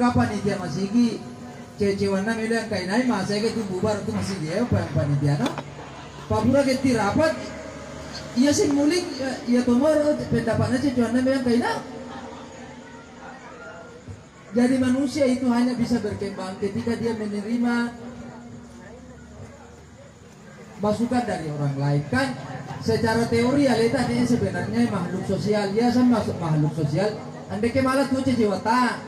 kapan dia masih gi cewek-cewek nang yang kainai masa itu bubar itu masih dia panitia no. Pabura kita rapat, ia sih mulik, ia tomor pendapatnya cewek nang yang kainai. Jadi manusia itu hanya bisa berkembang ketika dia menerima masukan dari orang lain. Kan secara teori aleta ini sebenarnya makhluk sosial. Ya sama masuk makhluk sosial. Andai ke malah tuh jiwata.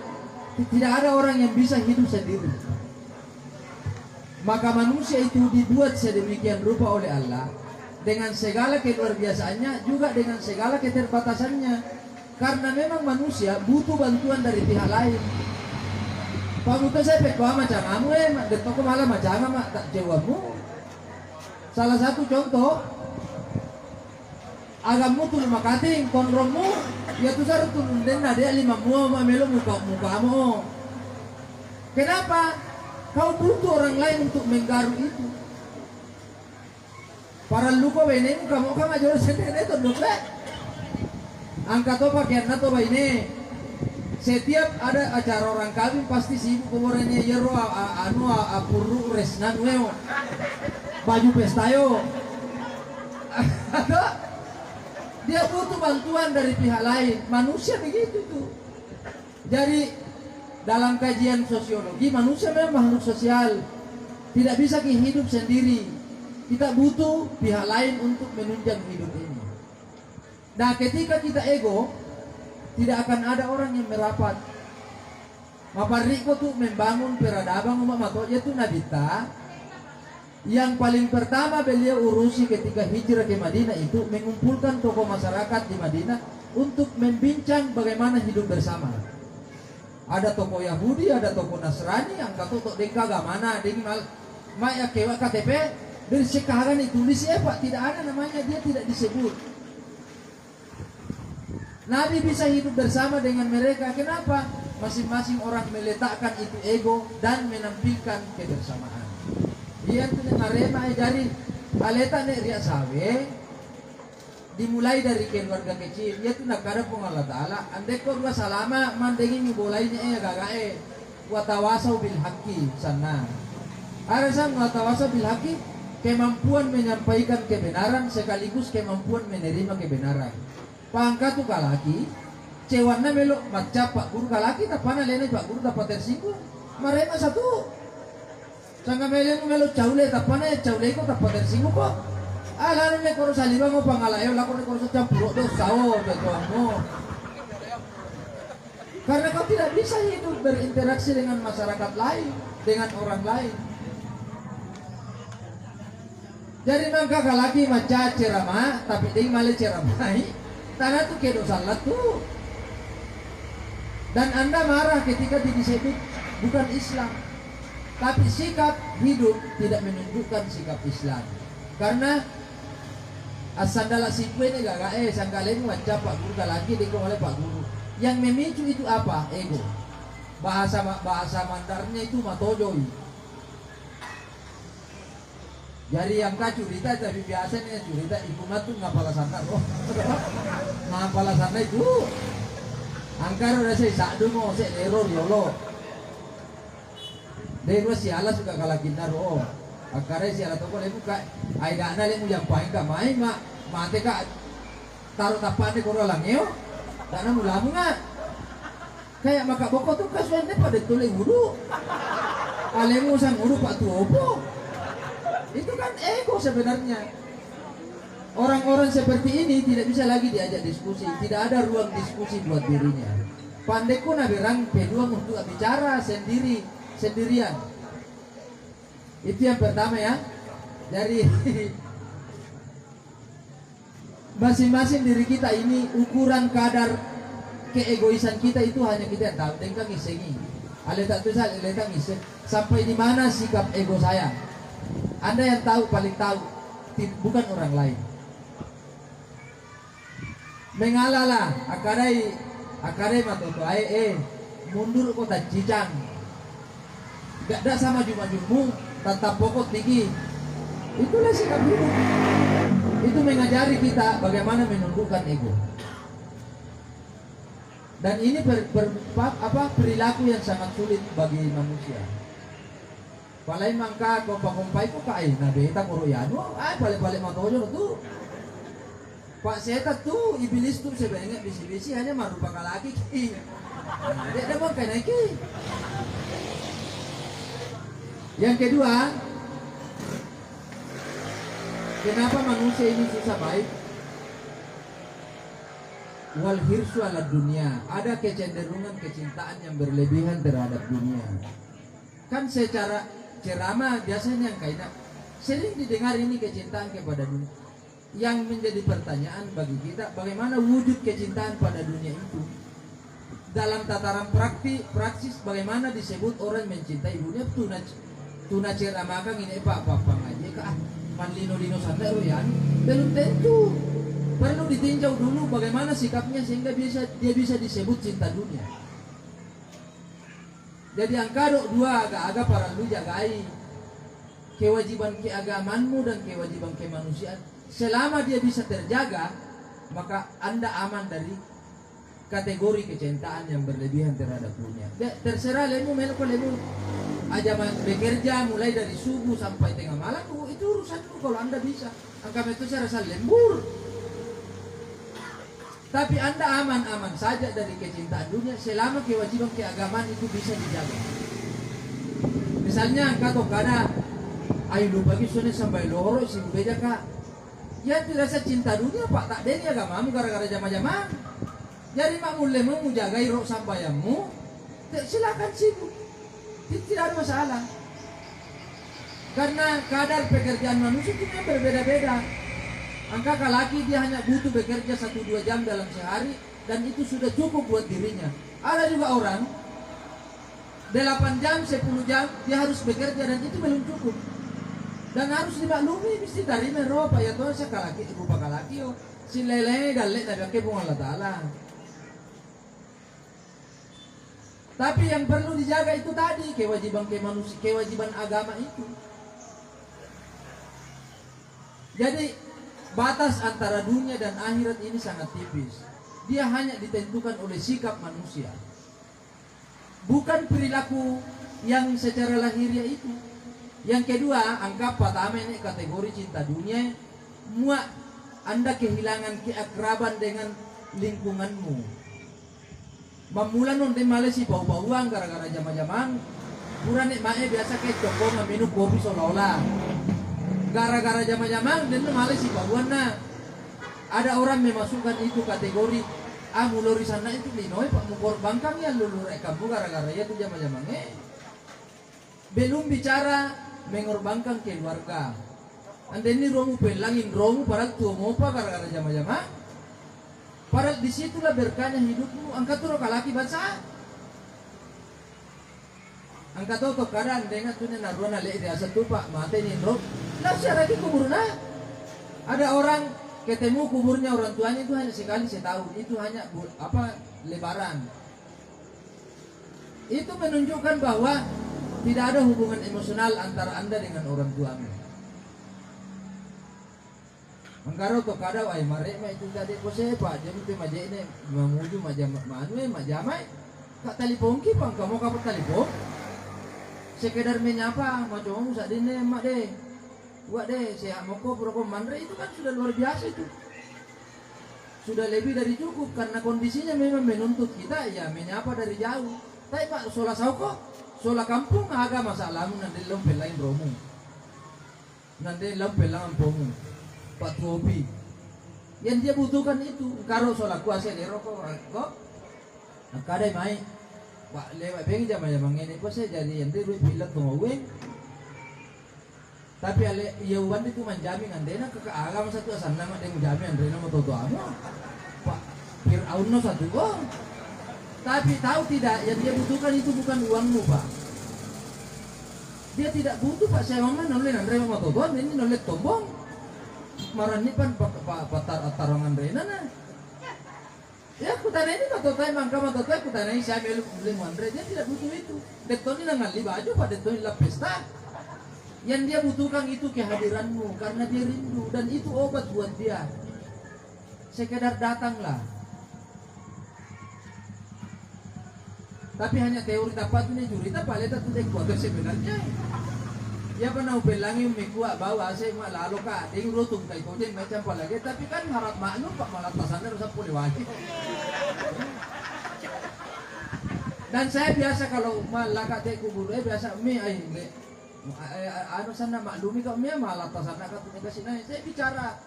Tidak ada orang yang bisa hidup sendiri. Maka manusia itu dibuat sedemikian rupa oleh Allah dengan segala keluar biasaannya, juga dengan segala keterbatasannya. Karena memang manusia butuh bantuan dari pihak lain. Pak Buta saya pekwa macam kamu detok malah macam mak tak jawamu. Salah satu contoh, agamu tuh makating konromu, ya tuh saru tuh dena dia 5 mua melo mukamu. Kenapa? Kau butuh orang lain untuk menggaru itu. Para luko bene kamu kan aja sendiri itu doble. Angkat to pakaian to ini. Setiap ada acara orang kawin pasti sibuk kemarinnya yero anu apuru resnan weo. Baju pesta yo. Dia butuh bantuan dari pihak lain. Manusia begitu tuh. Jadi dalam kajian sosiologi manusia memang makhluk sosial. Tidak bisa hidup sendiri. Kita butuh pihak lain untuk menunjang hidup ini. Nah, ketika kita ego, tidak akan ada orang yang merapat. Mapariko tuh membangun peradaban umat matonya tuh Nabita. Yang paling pertama beliau urusi ketika hijrah ke Madinah itu mengumpulkan tokoh masyarakat di Madinah untuk membincang bagaimana hidup bersama. Ada tokoh Yahudi, ada tokoh Nasrani, yang kata tokoh dengka gamana, dengan maya kewa KTP, dari sekarang ditulis ya Pak, tidak ada namanya, dia tidak disebut. Nabi bisa hidup bersama dengan mereka, kenapa? Masing-masing orang meletakkan itu ego dan menampilkan kebersamaan. Dia tuh narema dari aleta nek ria sawe dimulai dari keluarga kecil. Dia tuh nakara pun Allah Taala. Andai kau dua salama mandengin bolainya gagae watawasau bil haqqi sana. Arasan watawasau bil haqqi kemampuan menyampaikan kebenaran sekaligus kemampuan menerima kebenaran. Pangkat tuh kalaki cewana melok macap Pak Guru kalaki tapana lene Pak Guru dapat tersinggung. Marema satu. Sangka melo caule tapana caule ko tapat tersinggung kok. Lalu nek koro saliba mo pangalayo lako nek koro campur do sawo betuanmu. Karena kau tidak bisa hidup berinteraksi dengan masyarakat lain, dengan orang lain. Jadi mangka kalaki maca ceramah tapi ding male ceramai, tanah tu kedo salat tu. Dan Anda marah ketika disebut bukan Islam. Tapi sikap hidup tidak menunjukkan sikap Islam. Karena asandala sikwe ini gagae sangkalen wajah Pak Guru lagi dikong oleh Pak Guru. Yang memicu itu apa? Ego. Bahasa mandarnya itu matojoy. Jadi yang kak curita tapi biasanya curita ibu matu ngapala sana loh. Ngapala sana itu. Angkar udah saya sakdu mau saya error yolo. Dego si Allah suka kalah kita roh. Akare si Allah toko lemu kak. Ay dana lemu yang paling kak main mak. Mate kak taruh tapan di koro langyo. Dana mulamu nggak. Kayak maka boko tuh kasuannya pada tulis wudhu. Alemu sang wudhu pak tuopo. Itu kan ego sebenarnya. Orang-orang seperti ini tidak bisa lagi diajak diskusi. Tidak ada ruang diskusi buat dirinya. Pandeku nabirang peluang untuk bicara sendirian. Itu yang pertama ya. Dari masing-masing diri kita ini ukuran kadar keegoisan kita itu hanya kita yang tahu. Tengkang isengi. Aleta tu saya aleta ngisen. Sampai di mana sikap ego saya? Anda yang tahu paling tahu, bukan orang lain. Mengalalah akarai matoto mundur kota cicang. Gak ada sama jumlah tetap pokok tinggi. Itulah sikap hidup. Itu mengajari kita bagaimana menundukkan ego. Dan ini perilaku yang sangat sulit bagi manusia. Palay mangka kompa-kompa ko kay nabeta ko yan. Ay pali-pali matojo tu. Pak Seta tu iblis tu sebenarnya bisi-bisi hanya merupakan kalaki. Dia ada mau kayak Yang kedua, kenapa manusia ini susah baik? Wal hirsu ala dunia, ada kecenderungan kecintaan yang berlebihan terhadap dunia. Kan secara ceramah biasanya yang kaidah sering didengar ini kecintaan kepada dunia. Yang menjadi pertanyaan bagi kita, bagaimana wujud kecintaan pada dunia itu? Dalam tataran praksis, bagaimana disebut orang mencintai dunia? Tuna ceramah kan ini apa-apa aja kah? Manlino-lino santai yan, belum tentu. Perlu ditinjau dulu bagaimana sikapnya sehingga dia bisa disebut cinta dunia. Jadi angka dua agak para lu jagai kewajiban keagamanmu dan kewajiban kemanusiaan. Selama dia bisa terjaga, maka Anda aman dari kategori kecintaan yang berlebihan terhadap dunia. Terserah lemu aja bekerja mulai dari subuh sampai tengah malam, itu urusanmu kalau Anda bisa. Angka itu saya rasa lembur. Tapi Anda aman-aman saja dari kecintaan dunia selama kewajiban keagamaan itu bisa dijaga. Misalnya angka kada ayo lupa kisahnya sampai loro si beja kak. Ya tidak rasa cinta dunia pak tak deni agamamu gara-gara jama-jama. Jadi makmul lemu jagai rok sampayamu, silakan sibuk. Tidak ada masalah. Karena kadar pekerjaan manusia itu berbeda-beda. Angka laki dia hanya butuh bekerja 1-2 jam dalam sehari dan itu sudah cukup buat dirinya. Ada juga orang 8 jam, 10 jam dia harus bekerja dan itu belum cukup. Dan harus dimaklumi mesti dari meropa ya tuh saya rupa kalaki yo si lele galek dari kebun Allah Taala. Tapi yang perlu dijaga itu tadi kewajiban kemanusiaan, kewajiban agama itu. Jadi batas antara dunia dan akhirat ini sangat tipis. Dia hanya ditentukan oleh sikap manusia, bukan perilaku yang secara lahiriah itu. Yang kedua, anggap pertama ini kategori cinta dunia. Muak Anda kehilangan keakraban dengan lingkunganmu. Memula nonton Malaysia bau-bauan gara-gara jama-jaman. Kurang nek mae biasa kayak cokong minum kopi seolah-olah. Gara-gara jama-jaman dan Malaysia bauan nah. Ada orang memasukkan itu kategori muluri sana itu linoy pak mukor bangkang ya lulur kamu gara-gara ya itu jama-jaman belum bicara mengorbankan keluarga. Anda ini romu pelangin romu padahal tua mau apa gara-gara jama-jama. Padahal disitulah berkahnya hidupmu. Angkat tuh kalaki bangsa. Angkat tuh kadang dengan tuh naruhan alih dia satu pak mati nih roh. Nah siapa lagi kuburnya? Ada orang ketemu kuburnya orang tuanya itu hanya sekali setahun. Itu hanya lebaran. Itu menunjukkan bahwa tidak ada hubungan emosional antara Anda dengan orang tuamu. Mangkaro to kada ay mare ma itu tadi ko sepa jam itu maja ini mamuju maja manue majamai kak telepon ki pang kamu kamu telepon sekedar menyapa macam sa dine mak deh buat deh saya mau ko proko mandre itu kan sudah luar biasa itu. Sudah lebih dari cukup karena kondisinya memang menuntut kita ya menyapa dari jauh. Tapi pak sola sauko sola kampung agak masalahmu nanti lompel lain romu. Nanti lompel lain romu. Pak Tobi. Yang dia butuhkan itu. Karo sola kuasa di rokok. Kok? Kadai mai. Pak lewat pengen zaman-zaman ini kok saya jadi yang dia bilang tungguin. Tapi ale iyawan itu menjamin andena ke agama satu asal nama dia menjamin andena mau toto amo. Pak Fir'aun no satu kok. Tapi tahu tidak yang dia butuhkan itu bukan uangmu pak. Dia tidak butuh pak saya mama noleh andena mau toto ini noleh tombong. Maranipan patarangan rena na. Ya aku tanya ini matotoy mangka matotoy aku tanya ini saya beli Andre dia tidak butuh itu. Detoni nangan li baju pada detoni la pesta. Yang dia butuhkan itu kehadiranmu karena dia rindu dan itu obat buat dia. Sekedar datanglah. Tapi hanya teori dapat ini jurita paleta tu dek kuat sebenarnya. Ya pernah upelangi mikuak bawa saya mak lalu kak ding rutung kai kodeng macam palagi tapi kan harap maklum pak malah tasaner usah wajib. Dan saya biasa kalau malah kak dek kubur biasa mi ai anu sana maklumi kau mi malah tasaner kak tu kasih naik saya bicara.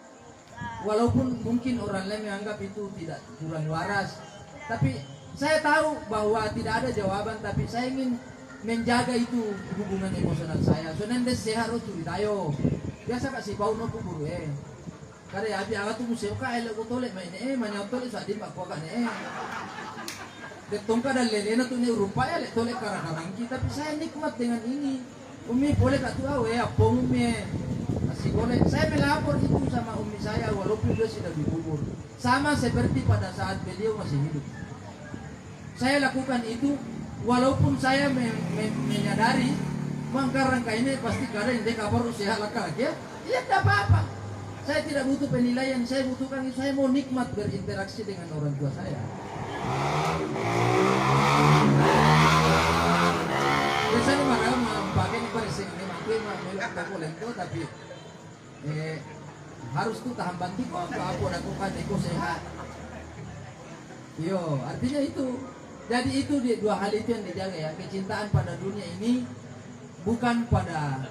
Walaupun mungkin orang lain menganggap itu tidak kurang waras, tapi saya tahu bahwa tidak ada jawaban, tapi saya ingin menjaga itu hubungan emosional saya. So nanti sehat lo curitayo. Biasa kasih bau no kubur Karena ya abi agak tuh museo ka elok ko tole main manyotol sa di makwa ka Detong ka dan lele na tuh ni rupa ya le tole karang kita. Tapi saya nikmat dengan ini. Umi boleh kat tuh awe apong umi. Masih boleh. Saya melapor itu sama umi saya walaupun dia sudah dikubur. Sama seperti pada saat beliau masih hidup. Saya lakukan itu walaupun saya menyadari mangkarangka ini pasti kada yang dek kabar sehat laka ya. Iya tidak apa-apa. Saya tidak butuh penilaian, saya butuhkan itu saya mau nikmat berinteraksi dengan orang tua saya. Biasanya mereka pakai ini pada sini memang boleh itu tapi harus tuh tahan bantu kok aku lakukan eko sehat. Yo, artinya itu. Jadi itu dua hal itu yang dijaga ya. Kecintaan pada dunia ini bukan pada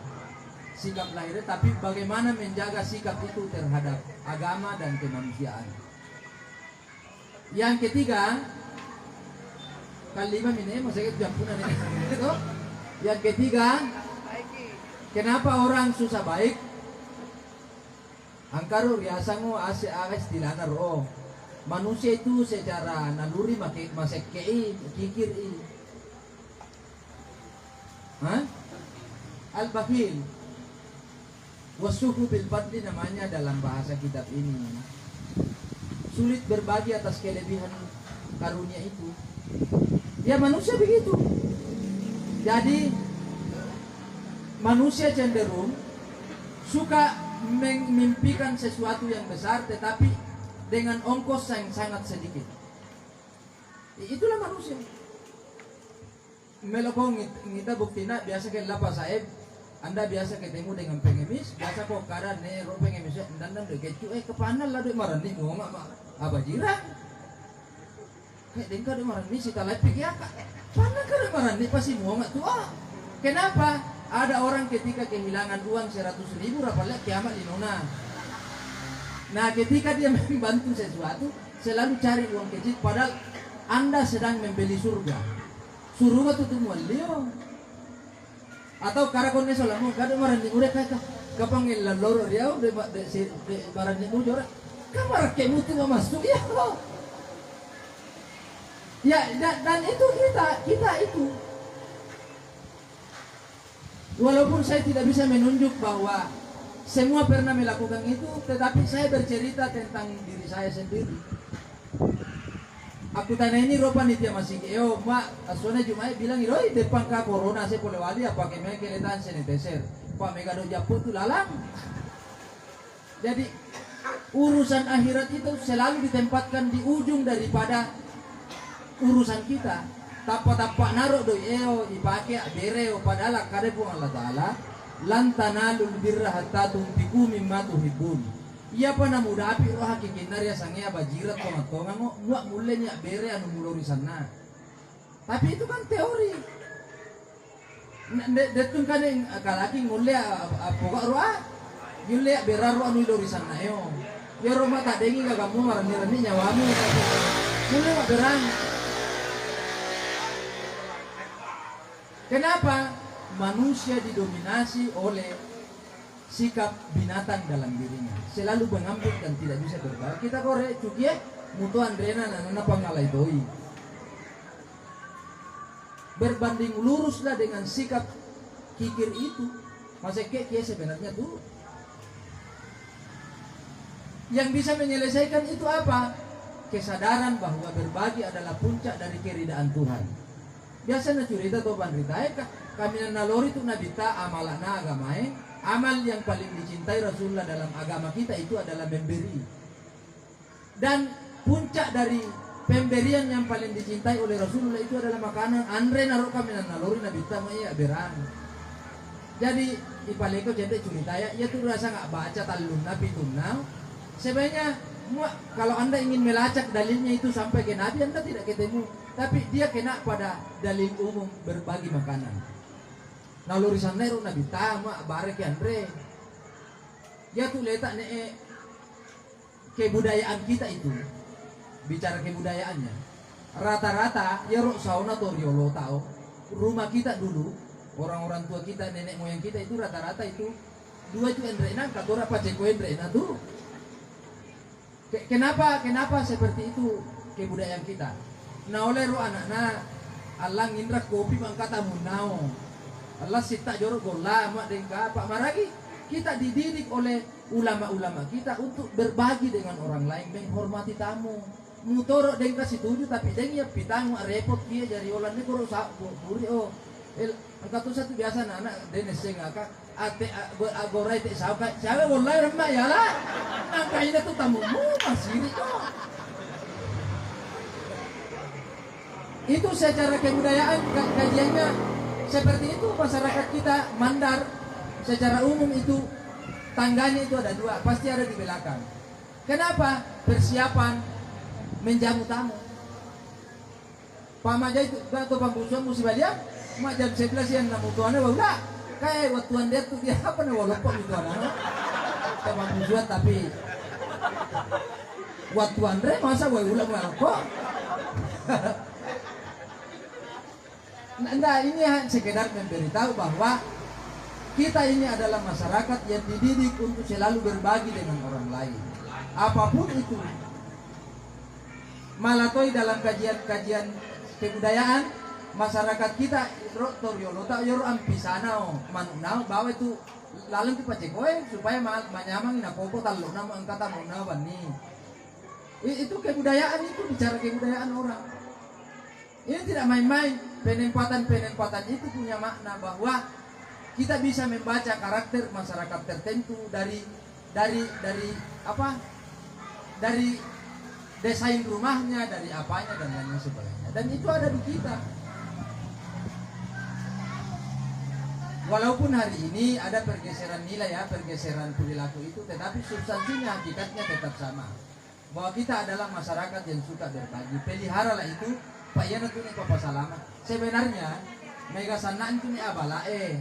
sikap lahirnya, tapi bagaimana menjaga sikap itu terhadap agama dan kemanusiaan. Yang ketiga, kalima ini masih jampunan ini. Yang ketiga, kenapa orang susah baik? Angkaru riasangu ase ares dilana roh. Manusia itu secara naluri masih kikir al-bakhil wasuhu bil fadli namanya dalam bahasa kitab ini. Sulit berbagi atas kelebihan karunia itu. Ya manusia begitu. Jadi manusia cenderung suka memimpikan sesuatu yang besar tetapi dengan ongkos yang sangat sedikit. Itulah manusia. Melokong kita buktinya biasa ke lapas saeb, Anda biasa ketemu dengan pengemis, biasa kok kada ne ro pengemis dan kecu kepanal lah dek marani mo apa jirang. Kayak dengka dek marani si talai pikir apa? Panal kada marani pasti mo tuh. Kenapa? Ada orang ketika kehilangan uang 100.000 rapalnya kiamat linona. Nah ketika dia membantu sesuatu selalu cari uang kecil padahal Anda sedang membeli surga. Surga itu mualio. Atau karakone solamu kada marani udah kata kapanggil loro dia de marani mu jora. Kamar kemu tuh masuk ya. Ya dan itu kita itu. Walaupun saya tidak bisa menunjuk bahwa semua pernah melakukan itu, tetapi saya bercerita tentang diri saya sendiri. Aku tanya ini ropa nih dia masih, mak, asona cuma bilang, depan ka corona saya boleh wali apa kemana keletan sanitizer, pak megado japu tu lalang. Jadi urusan akhirat itu selalu ditempatkan di ujung daripada urusan kita. Tapa-tapa naruh doi dipakai bereo padahal kada pun Allah Taala lan tanalul birra hatta tunfiqu mimma tuhibbun. Iya pa namuda api roh hakikin ya sangya bajirat tonga-tonga mo muak mulai nya bere anu mulori sana. Tapi itu kan teori. Detun kan yang kalaki mulai pokok roh yulia beraru anu lori sana yo. Ya rumah tak dengi gak kamu marani-rani nyawamu. Mulai mak berang. Kenapa? Manusia didominasi oleh sikap binatang dalam dirinya. Selalu mengambil dan tidak bisa berbagi. Kita korek cukie mutuan rena nana pangalai doi. Berbanding luruslah dengan sikap kikir itu. Masa kek sebenarnya tuh. Yang bisa menyelesaikan itu apa? Kesadaran bahwa berbagi adalah puncak dari keridaan Tuhan. Biasanya cerita atau panrita kami nalori itu nabita amalana agamae. Amal yang paling dicintai Rasulullah dalam agama kita itu adalah memberi. Dan puncak dari pemberian yang paling dicintai oleh Rasulullah itu adalah makanan. Andre naruh kami naluri nabi tamu ya berang. Jadi ipaleko jadi cerita ya tuh rasa nggak baca talun nabi tunau. Sebenarnya kalau anda ingin melacak dalilnya itu sampai ke nabi anda tidak ketemu. Tapi dia kena pada dalil umum berbagi makanan. Naluri sanero nabi tamu barek Andre. Ya tuh letak kebudayaan kita itu. Bicara kebudayaannya, rata-rata ya rok sauna toriolo tau. Rumah kita dulu, orang-orang tua kita, nenek moyang kita itu rata-rata itu dua itu endrena, katora paceko endrena tuh. Kenapa seperti itu kebudayaan kita? Nah oleh ro anak-anak, Allah ngindra kopi mangkata munao, Allah sita jorok gola mak dengka apa maragi. Kita dididik oleh ulama-ulama kita untuk berbagi dengan orang lain, menghormati tamu. Mutoro deng kasih tujuh tapi deng ya pitang repot dia jadi olannya koro sak buri angka tuh satu biasa anak denes ngaka ate agorai te sauka sawe wallahi remah ya lah angka ini tuh tamumu masih itu secara kebudayaan kajiannya seperti itu. Masyarakat kita Mandar secara umum itu tangganya itu ada dua, pasti ada di belakang. Kenapa? Persiapan menjamu tamu. Pamaja itu atau pambusuan musim balian, mak jam 11 yang namu tuannya bawa kayak waktuan dia tuh dia apa nih walaupun itu anak, pambusuan tapi waktuan dia masa gue ulang kok. Nah ini sekedar memberitahu bahwa kita ini adalah masyarakat yang dididik untuk selalu berbagi dengan orang lain, apapun itu. Malatoi dalam kajian kebudayaan masyarakat kita toriolo tak yor ampisanao manunao bawa itu lalang tu pacekoe supaya manyamang ina koko talo nama angkata muna bani. Itu kebudayaan, itu bicara kebudayaan orang. Ini tidak main-main. Penempatan itu punya makna bahwa kita bisa membaca karakter masyarakat tertentu dari desain rumahnya, dari apanya dan lain sebagainya. Dan itu ada di kita. Walaupun hari ini ada pergeseran nilai ya, pergeseran perilaku itu, tetapi substansinya, hakikatnya tetap sama. Bahwa kita adalah masyarakat yang suka berbagi. Peliharalah itu, Pak Yana tuh nih Papa Salama. Sebenarnya, mega sanaan itu nih abalae.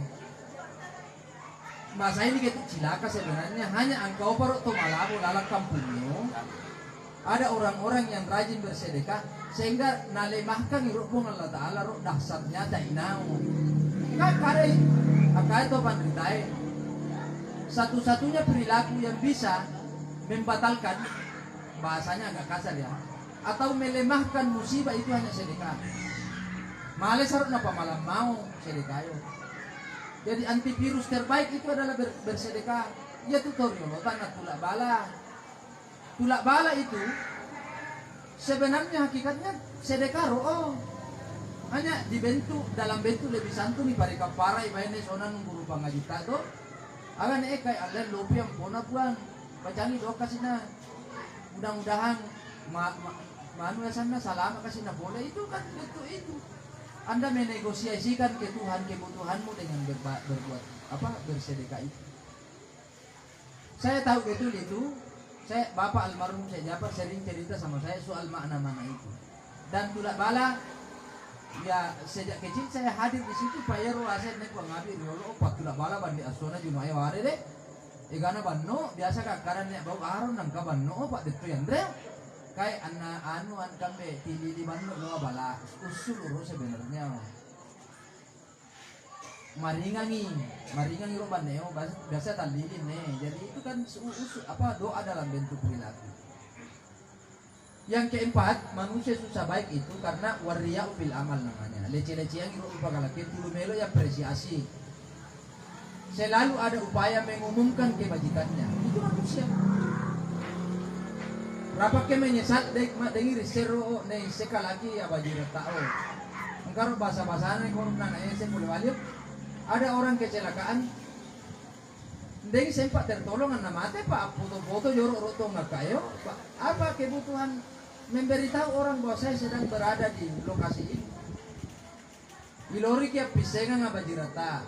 Masa ini kita cilaka sebenarnya hanya engkau parok to malabo lalak kampungnya. Ada orang-orang yang rajin bersedekah sehingga nalemahkan irupung Allah Ta'ala roh dahsatnya dainau. Kakare akai to pandritai. Satu-satunya perilaku yang bisa membatalkan, bahasanya agak kasar ya, atau melemahkan musibah itu hanya sedekah. Males harus napa malam mau sedekah yo. Jadi antivirus terbaik itu adalah bersedekah. Ya tutorial tanah tulak bala. Tulak bala itu sebenarnya hakikatnya sedekah roh. Hanya dibentuk dalam bentuk lebih santun di pare kapara ibaene sonan guru pangajita to. Agan kay Allah lopi ang pona buang. Bacani do kasina. Mudah-mudahan manu sana salama kasina boleh itu kan itu. Anda menegosiasikan ke Tuhan kebutuhanmu dengan berbuat bersedekah itu. Saya tahu betul itu. Bapak almarhum saya Jafar sering cerita sama saya soal makna-makna itu. Dan tulak bala, ya sejak kecil saya hadir di situ. Pak Yero aset nek pangabi riolo pak tulak bala bandi asona junai ware deh. Igana banno biasa kakaran nek bau aron nang kabanno pak detu yandre. Kay an kambe tili di banno lo bala. Usul uro sebenarnya. Maringangi ro baneo biasa talilin jadi itu kan doa dalam bentuk perilaku. Yang keempat, manusia susah baik itu karena waria fil amal namanya. Lece-lece yang iro upakalaki tulu melo yang apresiasi. Selalu ada upaya mengumumkan kebajikannya. Itu manusia. Rapat ke menyesat dek dengi risero nei sekalaki ya bajira tao. Engkau bahasa-bahasanya korum nana ese mulai balik. Ada orang kecelakaan, deng sempat tertolong na mate pak foto-foto jorok roto nggak kayo, apa kebutuhan memberitahu orang bahwa saya sedang berada di lokasi ini. Ilori kia pisenga ngabajirata.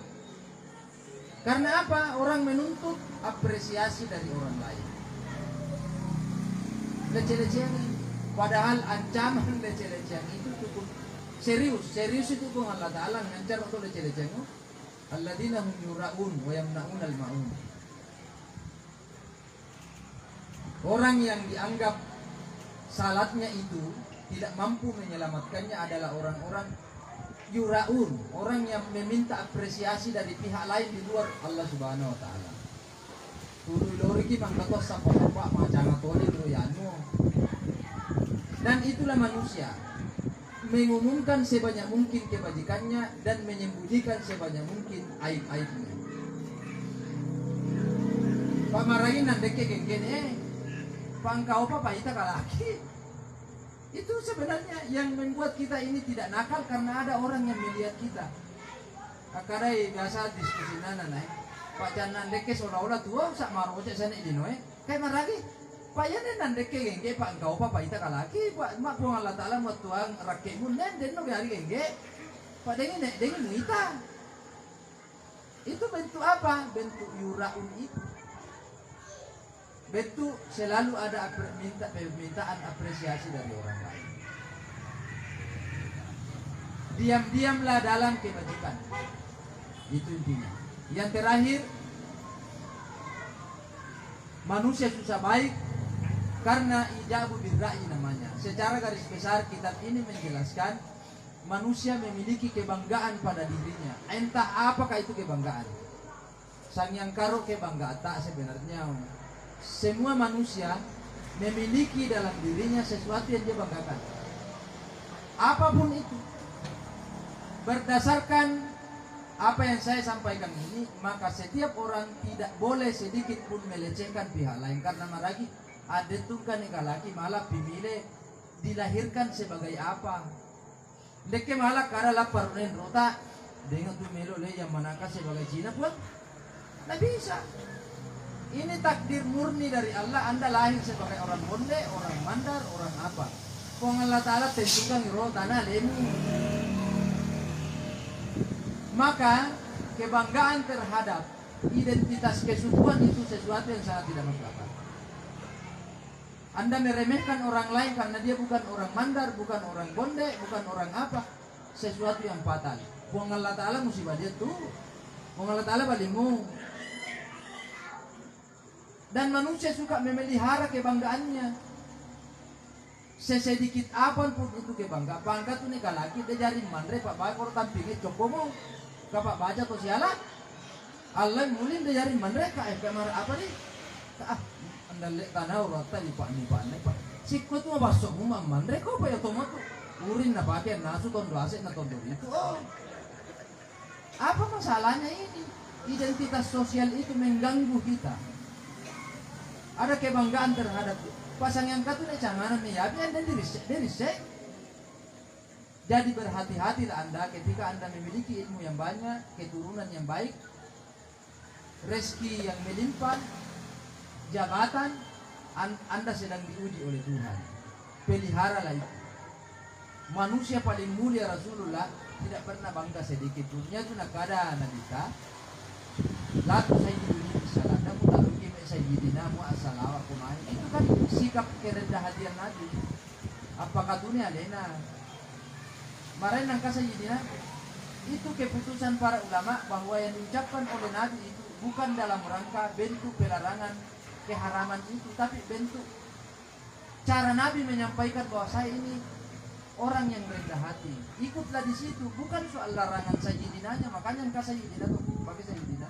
Karena apa? Orang menuntut apresiasi dari orang lain. Leceh-lecehan ini. Padahal ancaman leceh-lecehan itu cukup serius. Serius itu kung Allah Ta'ala ngancam untuk leceh-lecehan. Alladzina hum yura'un wa yamna'un al-ma'un. Orang yang dianggap salatnya itu tidak mampu menyelamatkannya adalah orang-orang yura'un, orang yang meminta apresiasi dari pihak lain di luar Allah Subhanahu wa taala. Turu-lori ki pangkatos sapa-sapa macam atole lo yanu. Dan itulah manusia, mengumumkan sebanyak mungkin kebajikannya dan menyembunyikan sebanyak mungkin aib-aibnya. Pamarahin nandeke geng-geng pangkau apa ita kalaki. Itu sebenarnya yang membuat kita ini tidak nakal karena ada orang yang melihat kita. Akadai biasa diskusi nana Pak Janan deke seolah-olah tua sak maro cek sana ini noe. Kayak maragi. Pak Janan nandeke gengge pak engkau apa ita kalaki pak mak pun Allah Taala buat tuang rakemu nen den no hari gengge. Pak dengan muita. Itu bentuk apa? Bentuk yuraun itu. Bentuk selalu ada permintaan apresiasi dari orang lain. Diam-diamlah dalam kebajikan. Itu intinya. Yang terakhir, manusia susah baik karena ijabu birra'i namanya. Secara garis besar kitab ini menjelaskan manusia memiliki kebanggaan pada dirinya. Entah apakah itu kebanggaan. Sang yang karo kebanggaan tak sebenarnya. Semua manusia memiliki dalam dirinya sesuatu yang dia banggakan. Apapun itu. Berdasarkan apa yang saya sampaikan ini, maka setiap orang tidak boleh sedikit pun melecehkan pihak lain. Karena maragi ada tungkan laki malah pimile dilahirkan sebagai apa. Deke malah kada lapar nen rota dengan tu melo le yang manaka sebagai Cina pun. Tidak bisa. Ini takdir murni dari Allah. Anda lahir sebagai orang bonde, orang mandar, orang apa. Kong Allah Ta'ala tentukan roh tanah lemu. Maka kebanggaan terhadap identitas kesukuan itu sesuatu yang sangat tidak masuk akal. Anda meremehkan orang lain karena dia bukan orang mandar, bukan orang bonde, bukan orang apa. Sesuatu yang fatal. Kong Allah Ta'ala musibah dia tuh. Kong Allah Ta'ala balimu. Dan manusia suka memelihara kebanggaannya. Sesedikit apapun itu kebanggaan. Bangga tuh nih kalaki dia jari mandre pak baik kalau tampingnya cokomo. Kapak baca tuh siala. Allah mulin dia jari mandre kak kamar apa nih? Anda lihat tanah rata di pak nih pak. Sikut tuh basok rumah mandre kok pak ya tomat tuh. Urin na pakai nasu tondo aset na tondo itu. Oh. Apa masalahnya ini? Identitas sosial itu mengganggu kita. Ada kebanggaan terhadap pasang yang katu nih canganan nih ya, dan dari sek. Jadi berhati-hatilah Anda ketika Anda memiliki ilmu yang banyak, keturunan yang baik, rezeki yang melimpah, jabatan, Anda sedang diuji oleh Tuhan. Peliharalah itu. Manusia paling mulia Rasulullah tidak pernah bangga sedikit pun. Nya tu nak ada nabita. Lalu saya diberi salah. Namun tak rugi sayyidina mu assalamu kumai. Itu kan sikap kerendah hatian Nabi. Apakah dunia alena? Marahin nangka sayyidina. Itu keputusan para ulama bahwa yang diucapkan oleh Nabi itu bukan dalam rangka bentuk pelarangan keharaman itu, tapi bentuk cara Nabi menyampaikan bahwa saya ini orang yang rendah hati. Ikutlah di situ, bukan soal larangan sayyidinanya. Makanya engkau sayyidina tuh pakai sayyidina.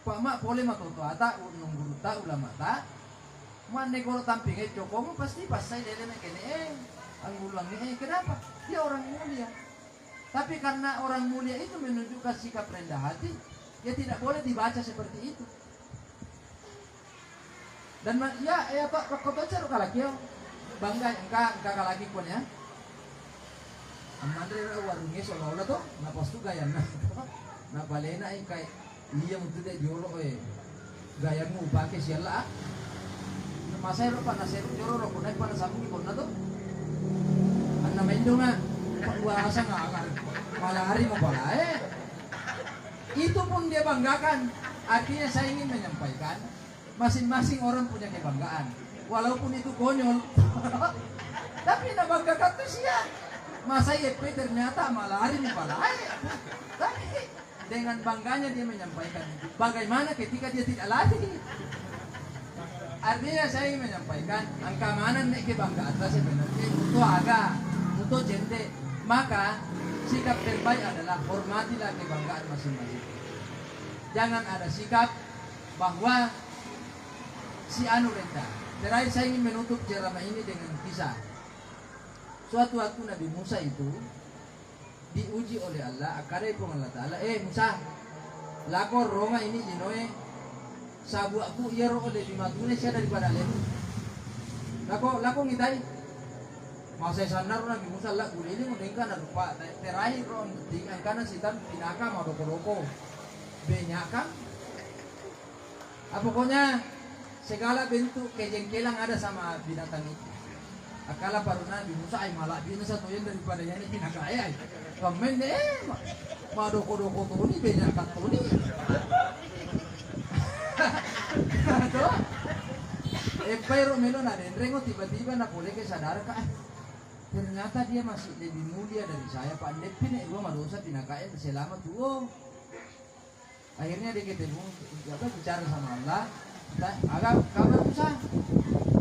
Pak mak boleh mak toto ata unung guru ta ulama ta. Mane kalau tampingnya cokomu pasti pas saya dele kene ang ulang ni kenapa? Dia orang mulia. Tapi karena orang mulia itu menunjukkan sikap rendah hati, ya tidak boleh dibaca seperti itu. Dan ya Pak kau baca kalaki bangga engkau kalaki pun ya. Amandre warungnya seolah-olah tuh napas tuh gaya na balena kayak iya untuk dia diolok gayamu pakai siala. masay ro pa na sero joro ro kunay pa na sabi ko na to. Ang namendo nga pagwasa nga malari mo pala Itu pun dia banggakan. Artinya saya ingin menyampaikan masing-masing orang punya kebanggaan. Walaupun itu konyol. Tapi nabanggakan tuh siya. Masa YP ternyata malari mo pala Tapi dengan bangganya dia menyampaikan. Bagaimana ketika dia tidak latih? Artinya saya ingin menyampaikan ang kamanan na kebanggaan sebenarnya untuk aga, untuk jende. Maka sikap terbaik adalah hormatilah kebanggaan masing-masing. Jangan ada sikap bahwa si anu rendah. Terakhir saya ingin menutup ceramah ini dengan kisah. Suatu waktu Nabi Musa itu diuji oleh Allah. Akare pun Allah Ta'ala. Musa, lakor Roma ini jinoe sabu aku iya roh oleh dimatune siya daripada lemu. Lako ngitai. Mau saya sanar Nabi Musa lah kulili mendengkan rupa terakhir roh di kanan sitan pinaka mau doko-doko benyakam. Pokoknya segala bentuk kejengkelan ada sama binatang itu. Akala paru Nabi Musa ay malak din sa tuyan daripada yan pinaka ay. Kamen mau doko-doko tuni benyakan tuni. Pero melon na rin rengo tiba-tiba na pulih kesadar ka ternyata dia masih lebih mulia dari saya Pak Lepin gua madosa pinakain selamat tuh. Akhirnya dia ketemu bicara sama Allah. Agak kamu usah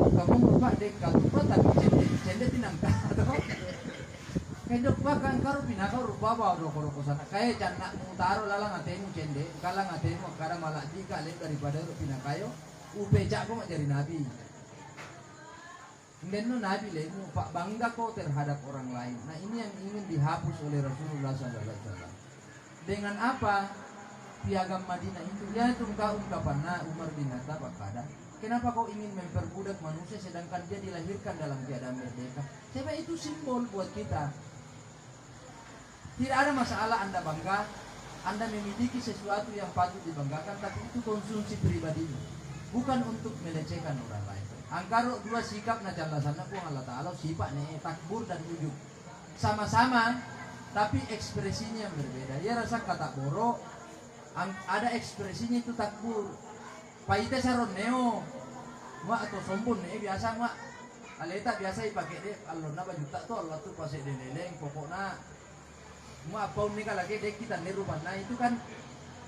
kamu lupa dek katupa tapi cende tinangka Kedok kan karo pinaka rupa bawa roko sana kayak jangan mutaro lalang atemu cende kalang atemu karena malah jika daripada pinakayo upecak kok jadi nabi. Dan nabi lemu pak bangga kok terhadap orang lain. Nah ini yang ingin dihapus oleh Rasulullah SAW. Dengan apa? Piagam Madinah itu ya itu ungkapan Umar bin Khattab pada. Kenapa kau ingin memperbudak manusia sedangkan dia dilahirkan dalam keadaan merdeka? Sebab itu simbol buat kita. Tidak ada masalah Anda bangga, Anda memiliki sesuatu yang patut dibanggakan, tapi itu konsumsi pribadi, bukan untuk melecehkan orang lain. Angkaro dua sikap na jalasana po Allah Ta'ala, sifat takbur dan ujub. Sama-sama, tapi ekspresinya yang berbeda. Ya rasa kata boro, ada ekspresinya itu takbur. Paite saron neo, atau sombong biasa aleta biasa ipakai deh, Allah na bajuta tuh Allah tuh pasai deleleng pokoknya. Apa ini lagi dek kita nirupan, nah itu kan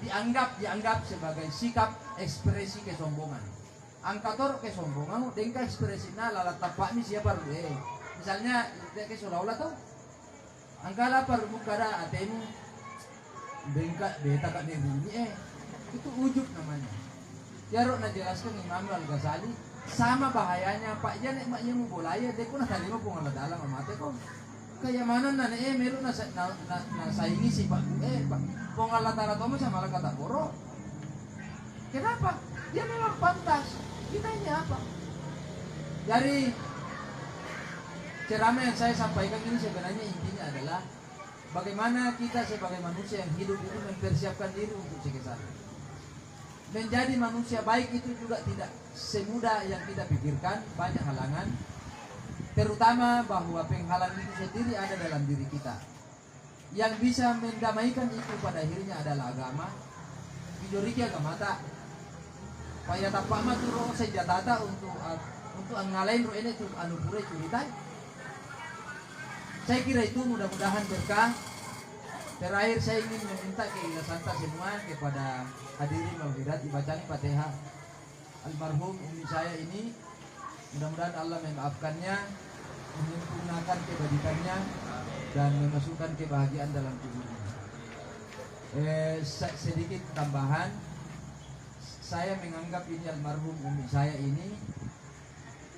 dianggap sebagai sikap ekspresi kesombongan. Angkator kesombongan, dengka ekspresi na lalat tapak ni siapa deh. Misalnya dek seolah-olah tuh, angkala permukara atemu, dengka beta kak ini itu ujub namanya. Jarok na jelaskan Imam Al-Ghazali sama bahayanya Pak Jan maknya mau bolaya dek pun ada lima pun Allah dalam mate kok. Kaya mana na meron na saingi si Pak Pong Allah Ta'ala tomo sama kata boro. Kenapa? Dia memang pantas. Kita ini apa? Dari ceramah yang saya sampaikan ini sebenarnya intinya adalah bagaimana kita sebagai manusia yang hidup ini mempersiapkan diri untuk sekesana. Menjadi manusia baik itu juga tidak semudah yang kita pikirkan, banyak halangan. Terutama bahwa penghalang itu sendiri ada dalam diri kita. Yang bisa mendamaikan itu pada akhirnya adalah agama. Bijoriki agama tak. Paya tapama turo sejatata untuk ngalain ro ini tuh anu pura cerita. Saya kira itu mudah-mudahan berkah. Terakhir saya ingin meminta keikhlasan semua kepada hadirin hadirat dibacaan Fatihah almarhum umi saya ini. Mudah-mudahan Allah memaafkannya, menyempurnakan kebajikannya, dan memasukkan kebahagiaan dalam tubuhnya. Sedikit tambahan, saya menganggap ini almarhum umi saya ini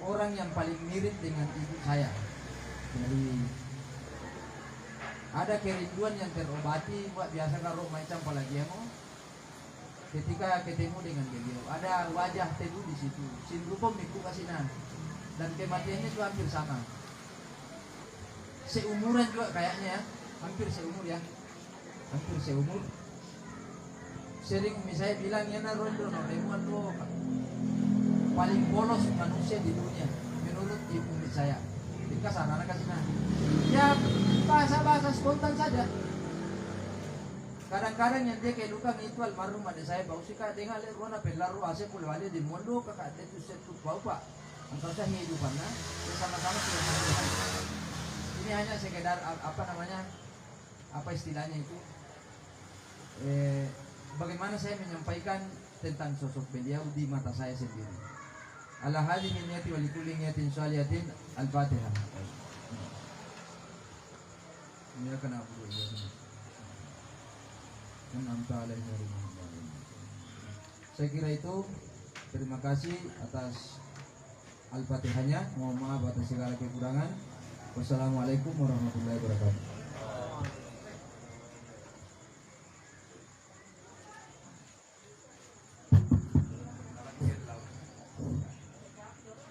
orang yang paling mirip dengan ibu saya. Jadi ada kerinduan yang terobati, buat biasa kalau macam apalagi emo. Ketika ketemu dengan beliau, ada wajah teduh di situ. Sindrukom miku kasinan dan kematiannya juga hampir sama. Seumuran juga kayaknya, hampir seumur ya, hampir seumur. Sering umi saya bilang ya na rondo no temuan lo. paling bolos manusia di dunia menurut umur saya. Jika sarana kasih nah, ya bahasa spontan saja. Kadang-kadang yang dia kehidupan itu almarhum ada saya bau sih kak dengar lihat warna pelaru asep puluh wali di mondo kakak itu setu bau pak. Antara saya kehidupannya ya sama-sama sudah selesai. Ini hanya sekedar apa namanya apa istilahnya itu bagaimana saya menyampaikan tentang sosok beliau di mata saya sendiri. Ala hadhihi niyyati wa likulli niyyatin shalihatin al-Fatihah. Ini akan aku dulu. Saya kira itu. Terima kasih atas Al-Fatihahnya. Mohon maaf atas segala kekurangan. Wassalamualaikum warahmatullahi wabarakatuh.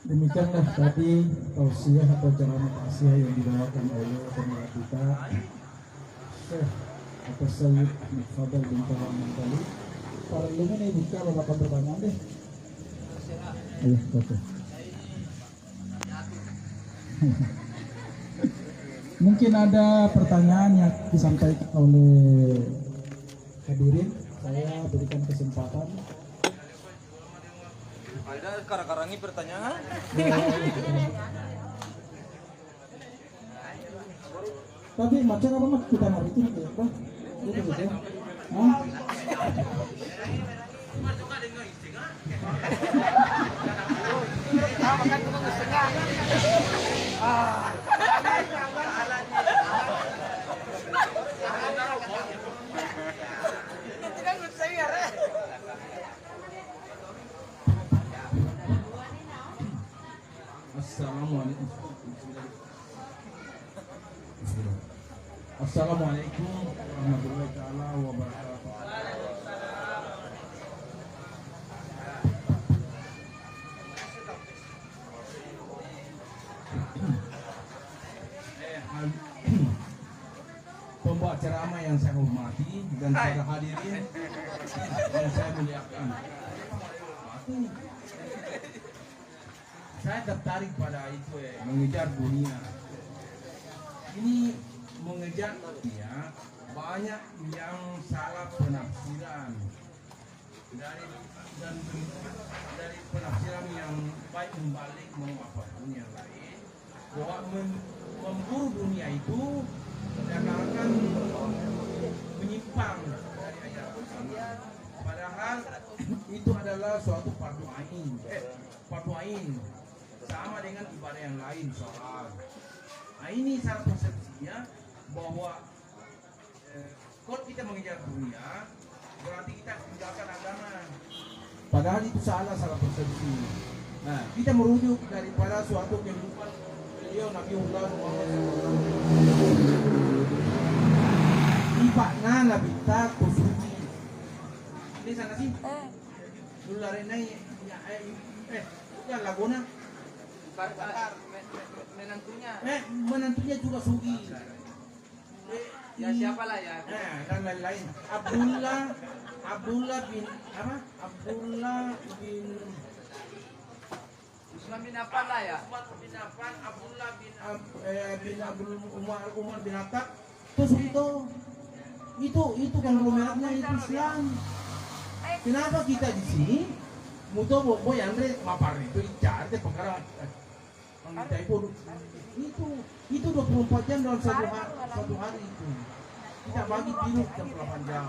Demikianlah tadi tausiah atau ceramah tausiah yang dibawakan oleh pemirsa kita Syekh atau Sayyid Ahmad Fadal bin Muhammad Kali. Para ilmu ini buka beberapa pertanyaan deh. Ayo, oke. Mungkin ada pertanyaan yang disampaikan oleh hadirin. Saya berikan kesempatan. Ada karang-karangi pertanyaan? Tapi macam apa mak kita hari itu ya, Bang? Itu saja. Hah? Assalamualaikum warahmatullahi taala wabarakatuh. Pembawa ceramah yang saya hormati dan para hadirin yang saya muliakan. Saya tertarik pada itu mengejar dunia. Ini mengejar dunia banyak yang salah penafsiran dari penafsiran yang baik membalik mau apapun yang lain bahwa memburu dunia itu akan menyimpang dari ayat pertama. Padahal itu adalah suatu fardu ain sama dengan ibadah yang lain sholat. Nah ini salah persepsinya bahwa kalau kita mengejar dunia berarti kita tinggalkan agama. Padahal itu salah persepsi. Nah kita merujuk daripada suatu kehidupan beliau Nabiullah Muhammad SAW. Ibakna Nabi tak kusuci. Ini sana sih. Dulu larenai bukan Laguna. Menantunya juga sugi. Ya siapalah ya. Dan lain-lain. Abdullah bin apa? Abdullah bin Usman bin Affan lah ya. Umar bin Affan, Abdullah bin Abdul Umar bin Khattab. Terus itu konglomeratnya itu Islam. Kenapa kita di sini? Muto boy Andre mapar itu icar teh pengarang. Itu 24 jam dalam satu hari itu. Kita bagi tidur jam 8 jam.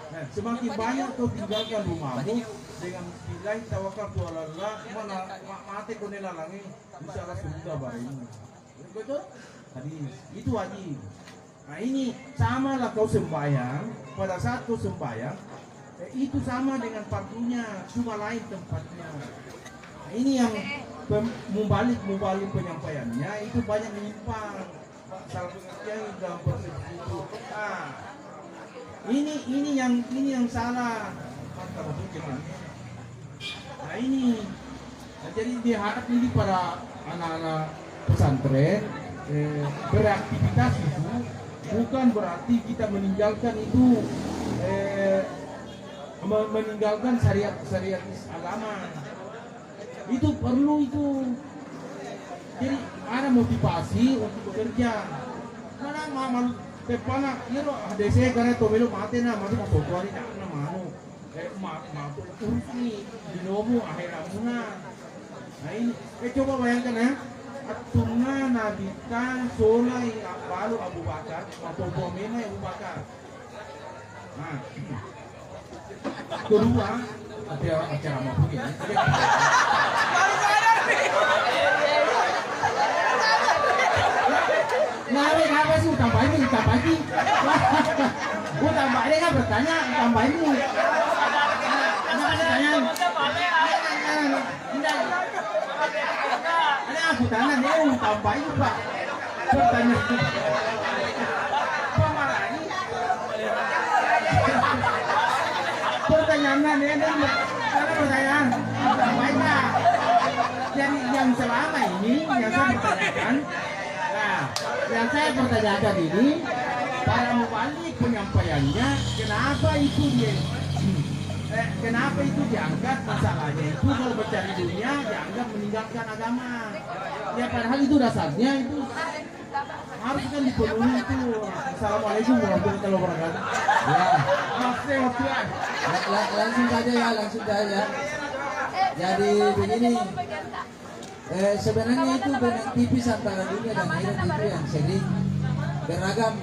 Nah, semakin banyak kau tinggalkan rumahmu dengan billahi tawakkaltu ala Allah, mana mati kau nelalangi insyaallah surga bareng. Betul? Hadis. Itu wajib. Nah, ini sama lah kau sembahyang, pada saat kau sembahyang itu sama dengan fardunya, cuma lain tempatnya. Nah, ini yang membalik penyampaiannya itu banyak menyimpang salah pengertian dalam persepsi itu. Nah, ini yang salah. Nah ini, jadi diharap ini para anak-anak pesantren beraktivitas itu bukan berarti kita meninggalkan itu meninggalkan syariat agama. Itu perlu itu. Jadi ada motivasi untuk bekerja. Mana malu tepana iro dese karena to belo mate na mati ma foto ari na manu. Ma urus ni dinomu akhir amuna. Nah ini, coba bayangkan ya. Atuna nabita solai balu Abu Bakar, atau bomena Abu Bakar. Nah, kedua ada acara mau begini. Nah, kenapa sih tambah ini? Gua tambah ini kan bertanya tambah ini. Kenapa tanya? Ini aku tanya dia tambah ini Pak. Bertanya. Apa malah ini? Pertanyaannya dia karena pertanyaan tambah ini. Jadi yang selama ini yang saya pertanyakan, nah yang saya pertanyakan ini para mubalik penyampaiannya kenapa itu dia kenapa itu diangkat masalahnya itu kalau mencari dunia dianggap meninggalkan agama ya padahal itu dasarnya itu harus kan dipenuhi itu. Assalamualaikum warahmatullahi wabarakatuh. Langsung saja. Jadi begini, sebenarnya itu benang tipis antara dunia dan akhirat itu yang sering beragam.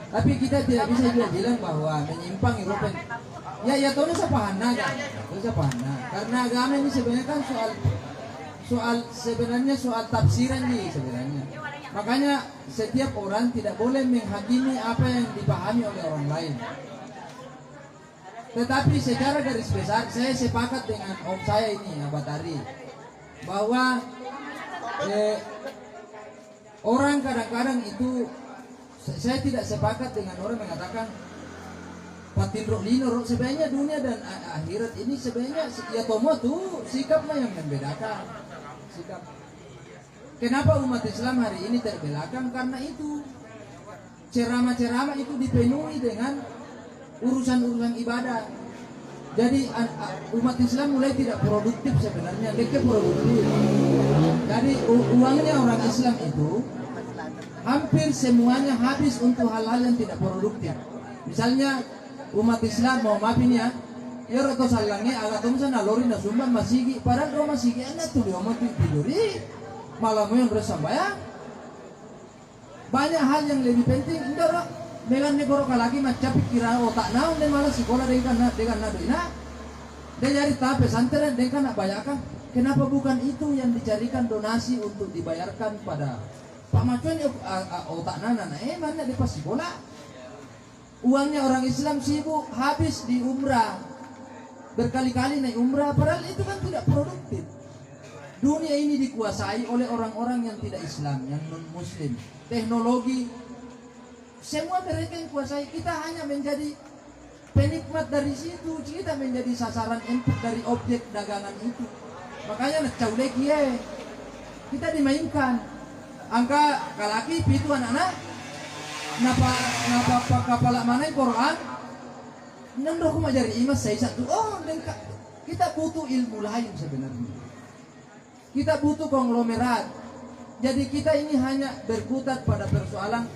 Tapi kita tidak bisa juga bilang bahwa menyimpang Eropa. Ya tahu sepahana kan, karena agama ini sebenarnya kan soal tafsiran nih sebenarnya. Makanya setiap orang tidak boleh menghakimi apa yang dipahami oleh orang lain. Tetapi secara garis besar saya sepakat dengan om saya ini Abatari bahwa orang kadang-kadang itu saya tidak sepakat dengan orang mengatakan patin roh lino roh. Sebenarnya dunia dan akhirat ini sebenarnya ya tomo tuh sikapnya yang membedakan sikap. Kenapa umat Islam hari ini terbelakang? Karena itu ceramah-ceramah itu dipenuhi dengan urusan-urusan ibadah. Jadi umat Islam mulai tidak produktif sebenarnya, mereka produktif. Jadi uangnya orang Islam itu hampir semuanya habis untuk hal-hal yang tidak produktif. Misalnya umat Islam mau maaf ini ya roto salangnya agak tuh sana lori na sumbang masigi, padahal ro masigi enak tuh dia mau tiduri malam yang bersambayang. Banyak hal yang lebih penting enggak roh. Dengan negoro kalagi macam kira otak naon dan malah sekolah dengan nadoina dia jadi tahap pesantren dengan nak bayarkan. Kenapa bukan itu yang dicarikan donasi untuk dibayarkan pada Pak Macuan otak nana mana di pas sekolah uangnya orang Islam sibuk habis di umrah berkali-kali naik umrah padahal itu kan tidak produktif. Dunia ini dikuasai oleh orang-orang yang tidak Islam, yang non-Muslim. Teknologi semua mereka yang kuasai, kita hanya menjadi penikmat dari situ, kita menjadi sasaran input dari objek dagangan itu. Makanya nak caulek ya, kita dimainkan. Angka kalaki pitu anak-anak, napa kapala mana Quran, nandok aku majari imas saya satu. Oh, kita butuh ilmu lain sebenarnya. Kita butuh konglomerat. Jadi kita ini hanya berkutat pada persoalan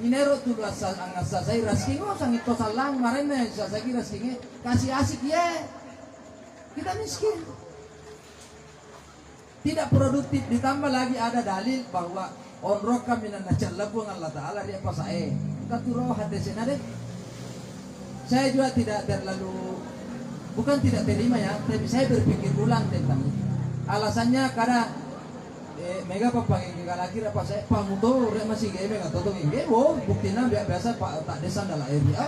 inero tu asal angasa saya raskingo sangit to salang marene sasaki raskinge kasih asik ya. Kita miskin. Tidak produktif, ditambah lagi ada dalil bahwa onroka minan najallabu Allah taala dia pasae. Katuro hadisena deh. Saya juga tidak terlalu bukan tidak terima ya, tapi saya berpikir ulang tentang itu. Alasannya karena mega papangi lagi apa saya pamuto rek masih ge mega totong ge wo buktina biasa pak tak desan dalam area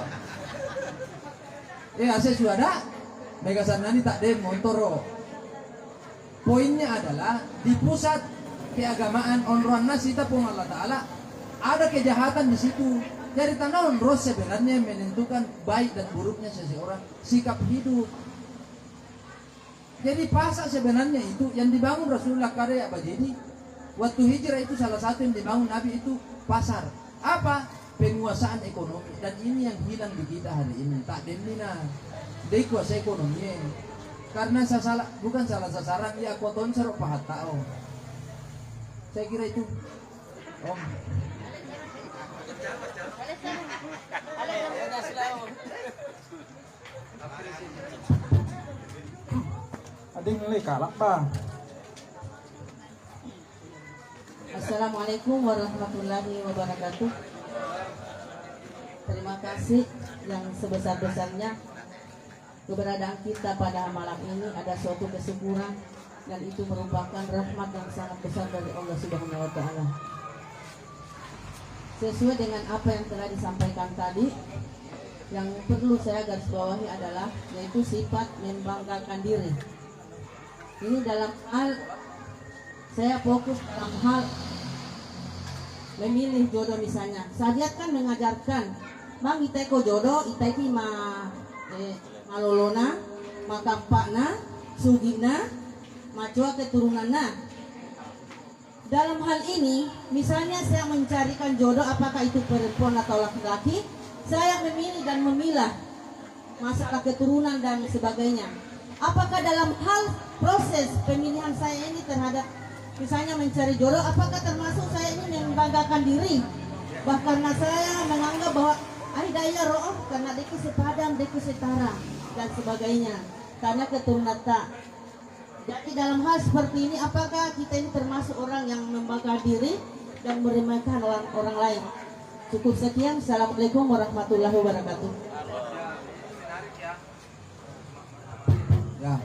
ase sudah ada mega sanani tak de montoro. Poinnya adalah di pusat keagamaan onroan nasita pun Allah taala ada kejahatan di situ. Jadi tanda onros sebenarnya menentukan baik dan buruknya seseorang, sikap hidup. Jadi pasar sebenarnya itu yang dibangun Rasulullah karya apa jadi waktu hijrah itu salah satu yang dibangun Nabi itu pasar. Apa? Penguasaan ekonomi, dan ini yang hilang di kita hari ini. Tak demina, dekuasa ekonomi. karena salah, bukan salah sasaran ya koton serok pahat tao. Saya kira itu Om. Ada yang nilai kalak Pak. Assalamualaikum warahmatullahi wabarakatuh. Terima kasih yang sebesar-besarnya keberadaan kita pada malam ini ada suatu kesyukuran dan itu merupakan rahmat yang sangat besar dari Allah Subhanahu wa taala. Sesuai dengan apa yang telah disampaikan tadi, yang perlu saya garis bawahi adalah yaitu sifat membanggakan diri. Ini dalam hal saya fokus dalam hal memilih jodoh misalnya. Saya kan mengajarkan, Bang kita ko jodoh, kita ini malolona, makampakna, sugina, macua keturunanna. Dalam hal ini, misalnya saya mencarikan jodoh, apakah itu perempuan atau laki-laki, saya memilih dan memilah masalah keturunan dan sebagainya. Apakah dalam hal proses pemilihan saya ini terhadap misalnya mencari jodoh, apakah termasuk saya ini membanggakan diri? Bahkan saya menganggap bahwa daya roh karena deku sepadang, deku setara dan sebagainya. Karena keturunan tak. Jadi dalam hal seperti ini, apakah kita ini termasuk orang yang membanggakan diri dan meremehkan orang lain? Cukup sekian. Assalamualaikum warahmatullahi wabarakatuh. Ya,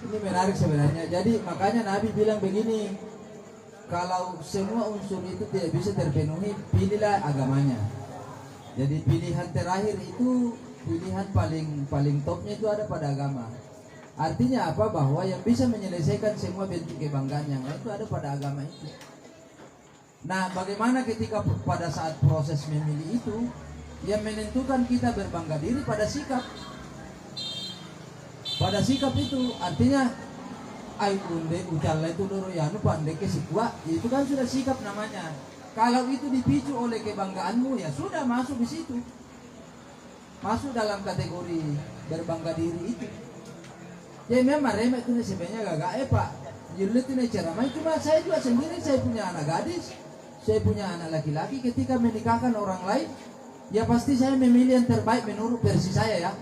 ini menarik sebenarnya. Jadi makanya Nabi bilang begini, kalau semua unsur itu tidak bisa terpenuhi, pilihlah agamanya. Jadi pilihan terakhir itu, pilihan paling topnya itu ada pada agama. Artinya apa? Bahwa yang bisa menyelesaikan semua bentuk kebanggaan yang lain itu ada pada agama itu. Nah, bagaimana ketika pada saat proses memilih itu, yang menentukan kita berbangga diri pada sikap. Pada sikap itu, artinya ai unde ucalla itu doro ya nu pandai ke sikwa, itu kan sudah sikap namanya. Kalau itu dipicu oleh kebanggaanmu, ya sudah masuk di situ. Masuk dalam kategori berbangga diri itu. Ya memang remeh itu sebenarnya gagak Pak. Jadi itu ceramah, cuma saya juga sendiri, saya punya anak gadis, saya punya anak laki-laki. Ketika menikahkan orang lain, ya pasti saya memilih yang terbaik menurut versi saya ya.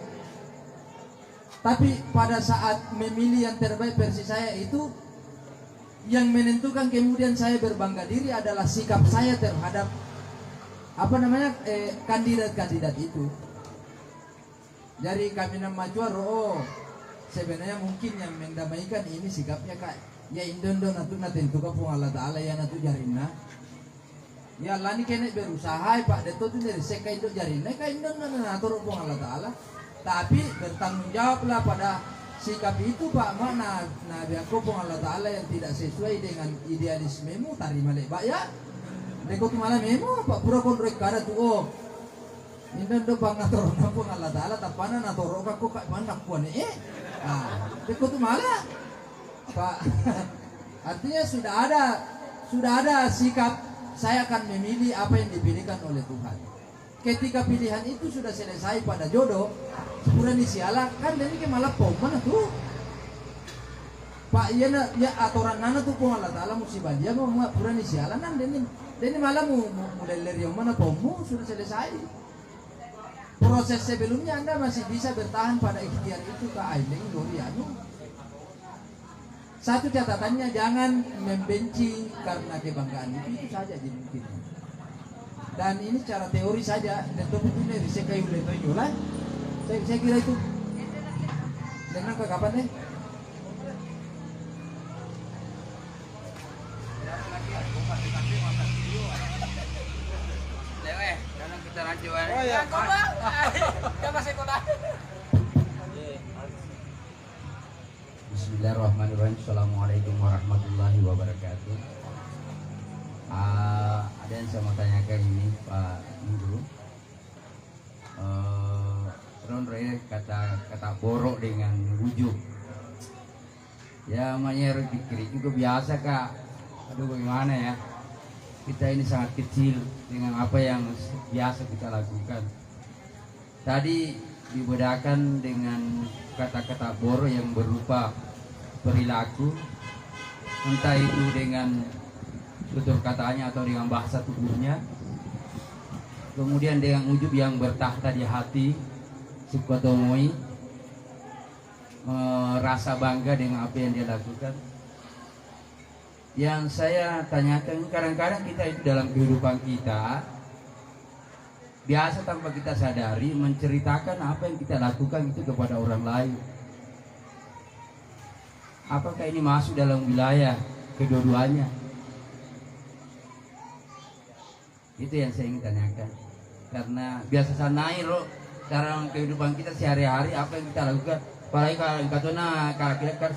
Tapi pada saat memilih yang terbaik versi saya itu, yang menentukan kemudian saya berbangga diri adalah sikap saya terhadap kandidat-kandidat itu. Jadi kami namacua sebenarnya mungkin yang mendamaikan ini sikapnya kak ya indondo natu natentukan pun Allah Ta'ala ya natu jarina. Ya lani kene berusaha Pak Deto tu dari sekai itu jarina kak indondo natu pun Allah Ta'ala. Tapi bertanggung jawablah pada sikap itu Pak, mana Nabi aku pun Allah Ta'ala yang tidak sesuai dengan idealismemu tarima lebak ya. Dekot malam memo Pak pura konrek kada tuh Indan do bang natoro pun Allah Ta'ala tapana natoro kako kak manak puan dekot malah Pak. Artinya sudah ada sikap saya akan memilih apa yang dipilihkan oleh Tuhan. Ketika pilihan itu sudah selesai pada jodoh, sepurani siala kan ini ke malah mana tuh Pak ya aturan nana tuh pun Allah Ta'ala musibah dia mau purani siala nan ini malah mau mulai dari yang mana pomu sudah selesai. Proses sebelumnya Anda masih bisa bertahan pada ikhtiar itu ke aileng dorianu. Satu catatannya, jangan membenci karena kebanggaan itu saja mungkin. Dan ini secara teori saja, dan itu dari sekai udah tonjolan. Saya kira itu. Dengan ke kapan deh? Oh ya. Bismillahirrahmanirrahim. Assalamualaikum warahmatullahi wabarakatuh. Ada yang saya mau tanyakan ini Pak Guru. Kata borok dengan wujud. Ya namanya pikir juga biasa Kak. Aduh bagaimana ya? Kita ini sangat kecil dengan apa yang biasa kita lakukan. Tadi dibedakan dengan kata-kata boro yang berupa perilaku, entah itu dengan tutur katanya atau dengan bahasa tubuhnya, kemudian dengan ujub yang bertahta di hati, sukotomoi, rasa bangga dengan apa yang dia lakukan. Yang saya tanyakan, kadang-kadang kita itu dalam kehidupan kita biasa tanpa kita sadari menceritakan apa yang kita lakukan itu kepada orang lain. Apakah ini masuk dalam wilayah kedua-duanya? Itu yang saya ingin tanyakan. Karena biasa sanai loh dalam kehidupan kita sehari-hari apa yang kita lakukan. Apalagi kalau katanya kalau kita kan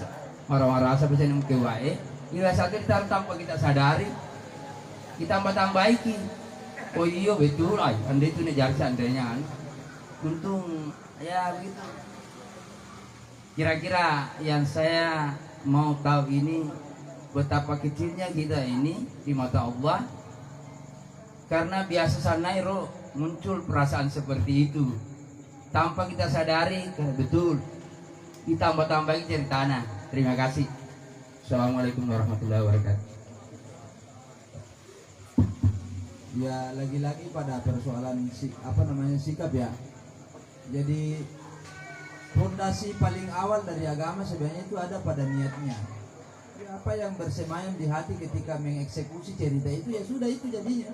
marah-marah sampai saya ke wae, nilai satu kita tanpa kita sadari kita tambah-tambaiki. Oh iya betul, anda itu nih jari seandainya, untung ya begitu. Kira-kira yang saya mau tahu ini betapa kecilnya kita ini di mata Allah, karena biasa sanai roh muncul perasaan seperti itu tanpa kita sadari. Betul, ditambah-tambahin ceritanya. Terima kasih. Assalamualaikum warahmatullahi wabarakatuh. Ya lagi-lagi pada persoalan sikap ya. Jadi fondasi paling awal dari agama sebenarnya itu ada pada niatnya. Ya, apa yang bersemayam di hati ketika mengeksekusi cerita itu ya sudah itu jadinya.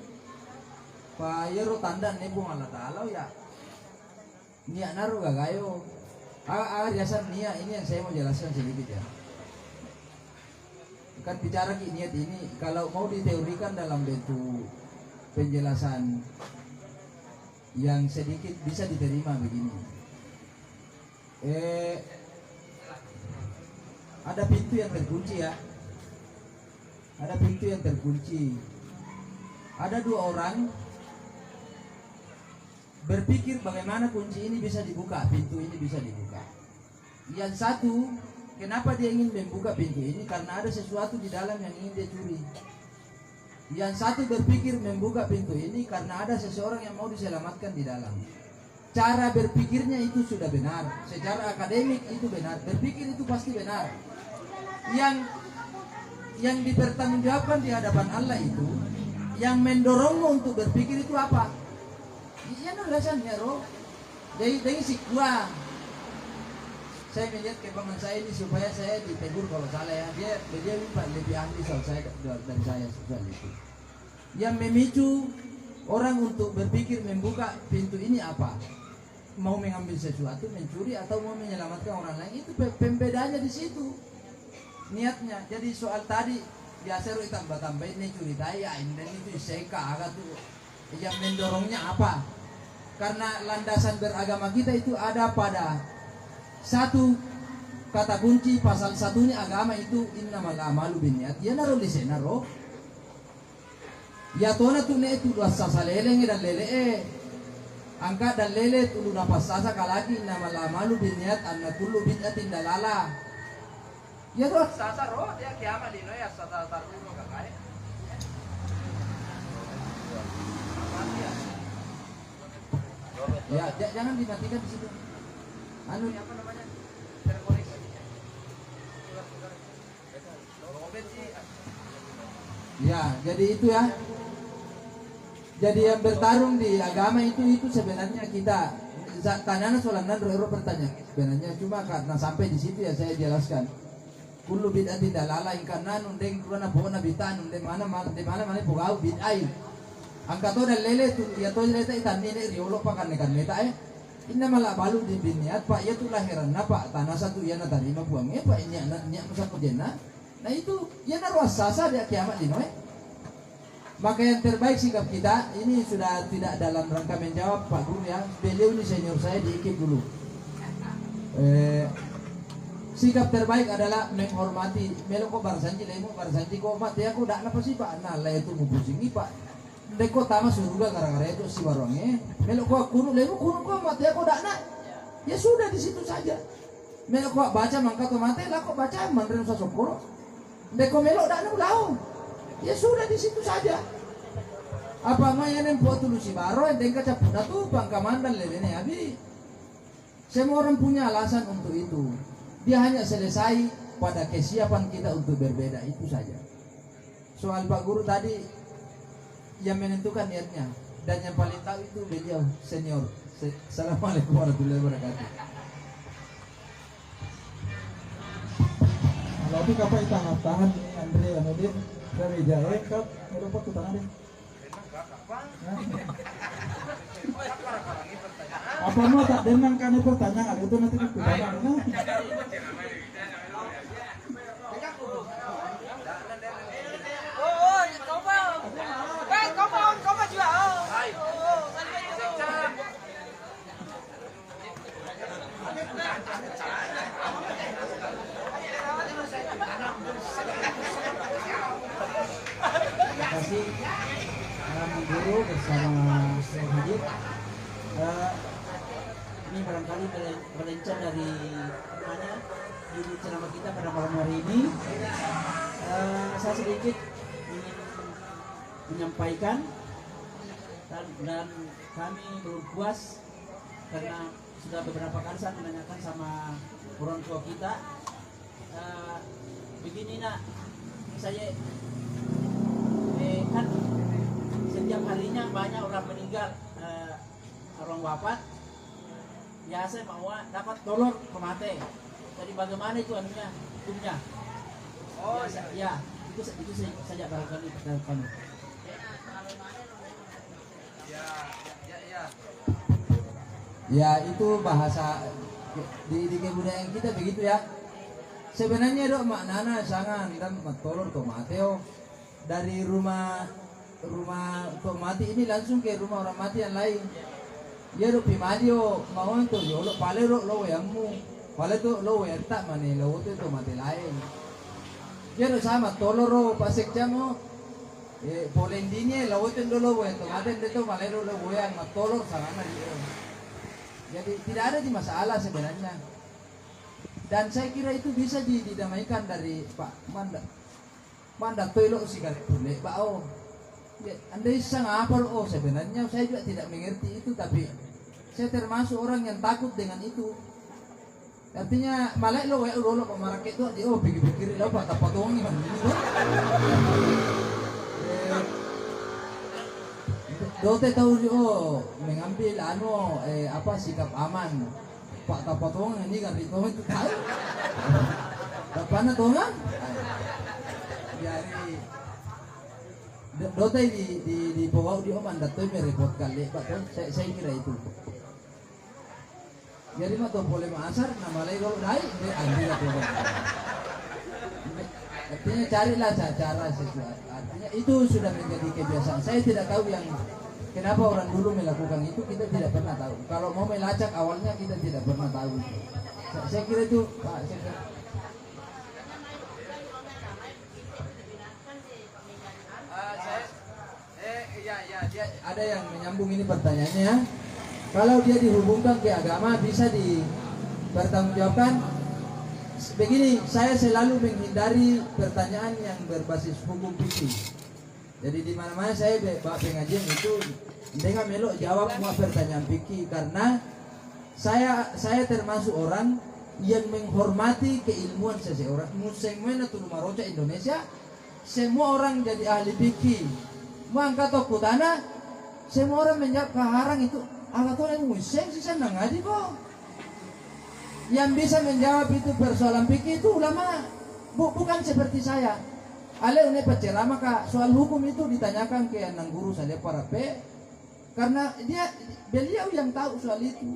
Pak Yero tanda nebung Allah Ta'ala ya. Niat naruh gak gayo. Riasan niat ini yang saya mau jelaskan sedikit ya. Kan bicara niat ini kalau mau diteorikan dalam bentuk penjelasan yang sedikit bisa diterima begini. Ada pintu yang terkunci ya. Ada pintu yang terkunci. Ada dua orang berpikir bagaimana kunci ini bisa dibuka, pintu ini bisa dibuka. Yang satu, kenapa dia ingin membuka pintu ini? Karena ada sesuatu di dalam yang ingin dia curi. Yang satu berpikir membuka pintu ini karena ada seseorang yang mau diselamatkan di dalam. Cara berpikirnya itu sudah benar. Secara akademik itu benar. Berpikir itu pasti benar. Yang dipertanggungjawabkan di hadapan Allah itu, yang mendorongmu untuk berpikir itu apa? Iya nulasan ya roh. Jadi si kurang. Saya melihat kebanggaan saya ini supaya saya ditegur kalau salah ya. Dia lebih ahli soal saya dan saya soal itu. Yang memicu orang untuk berpikir membuka pintu ini apa? Mau mengambil sesuatu, mencuri atau mau menyelamatkan orang lain, itu pembedanya di situ. Niatnya. Jadi soal tadi biasa kita tambah-tambahin nih curitai ya ini itu seka agak tuh. Yang mendorongnya apa? Karena landasan beragama kita itu ada pada satu kata kunci, pasal satunya agama itu innamal a'malu binniyat. Ya naro di sana roh. Ya tona tu ne tu sasa lele dan lele angka dan lele tu napas sasa kalaki innamal a'malu binniyat anna kullu bid'atin dalalah. Ya roh sasa roh dia kiamat dino ya sasa tarbu kakai. Ya jangan dimatikan di situ. Anu apa namanya? Terkoneksi. Ya, jadi itu ya. Jadi yang bertarung di agama itu sebenarnya kita tanyanya soalan Ro bertanya sebenarnya cuma karena sampai di situ ya saya jelaskan. Kullu bid'atin dalalah karena nundeng kurana bona bitan nundeng mana pugau bid'ai. Angkato dan lele tu ya to lele itan ni riolo pakan kan meta inna malah balu di biniat pak ya tu lahiran pak tanah satu ya na tarima buangnya pak ini anaknya masa kujena. Nah itu ya na ruasasa dia kiamat di noe. Maka yang terbaik sikap kita ini sudah tidak dalam rangka menjawab Pak Guru ya. Beliau ini senior saya di IKIP dulu. Sikap terbaik adalah menghormati. Melo ko barsanji lemo barsanji ko mati aku dak napa sih Pak. Nah lah itu mubusingi Pak. Deko tama suruga gara-gara itu si warongnya. Melo ko kuno lemo kuno ko mati aku dak nak. Ya sudah di situ saja. Melo ko baca mangka to mati lah kok baca mandren sa sokoro. Deko melo dak na ulau. Ya sudah di situ saja. Apa mah yang buat tulu si baro yang tengka capuna tuh pangkamandan lelene abi. Semua orang punya alasan untuk itu. Dia hanya selesai pada kesiapan kita untuk berbeda, itu saja. Soal Pak Guru tadi yang menentukan niatnya, dan yang paling tahu itu beliau senior. Assalamualaikum warahmatullahi wabarakatuh. Kalau itu kapal tahan ini Andre Anodin dari Jahe kap merupakan ke tangan deh. Apa mau tak denang kan pertanyaan itu nanti ke tangan. Terima kasih Guru bersama Syekh Hadid. Ini barangkali melenceng dari mana di ceramah kita pada malam hari ini. Saya sedikit ingin menyampaikan dan kami belum puas karena sudah beberapa kali saya menanyakan sama orang tua kita. Begini nak, saya kan setiap harinya banyak orang meninggal, orang wafat. Ya saya mau dapat dolor kemate. Jadi bagaimana itu anunya, hukumnya? Oh ya, itu saja barangkali pertanyaan kami. Ya itu bahasa di kebudayaan kita begitu ya. Sebenarnya dok maknana sangat dan matolor to Mateo dari rumah to mati ini langsung ke rumah orang mati yang lain. Ya dok pimadio mau to yo lo pale lo yangmu pale to lo ya tak mane lo to mati lain. Ya dok sama toloro pasek jamo polendine lo to lo to mati to pale lo yang matolor sana dia. Jadi tidak ada di masalah sebenarnya. Dan saya kira itu bisa didamaikan dari Pak Manda Toilo sigar pule Pak O. Ya, Anda bisa ngapal sebenarnya saya juga tidak mengerti itu, tapi saya termasuk orang yang takut dengan itu. Artinya malai lo ya lo pemarak itu dia pikir-pikir lo Pak tapatongi man ini lo. Dote tahu mengambil apa sikap aman. Pak tapatong ini kan itu tahu. Tapana tongan. Jadi dote di bawah dia mandat tuh merepot kali Pak tuh saya kira itu. Jadi mah tuh boleh masar nama lagi kalau naik dia ambil lah tuh. Artinya carilah cara sesuatu. Artinya itu sudah menjadi kebiasaan. Saya tidak tahu yang kenapa orang dulu melakukan itu, kita tidak pernah tahu. Kalau mau melacak awalnya kita tidak pernah tahu. Saya kira itu Pak. Dia ada yang menyambung ini pertanyaannya. Kalau dia dihubungkan ke agama bisa dipertanggungjawabkan. Begini, saya selalu menghindari pertanyaan yang berbasis hukum fikih. Jadi di mana-mana saya bawa pengajian itu dengan melok jawab semua pertanyaan fikih karena saya termasuk orang yang menghormati keilmuan seseorang. Musimena tu Maroca Indonesia, semua orang jadi ahli fikih. Mau angkat tanah, semua orang menjawab keharang itu. Allah tuh yang musim sih senang ngaji kok. Yang bisa menjawab itu persoalan fikih itu ulama, bukan seperti saya. Ale une penceramah kak soal hukum itu ditanyakan ke anak guru saya para karena beliau yang tahu soal itu.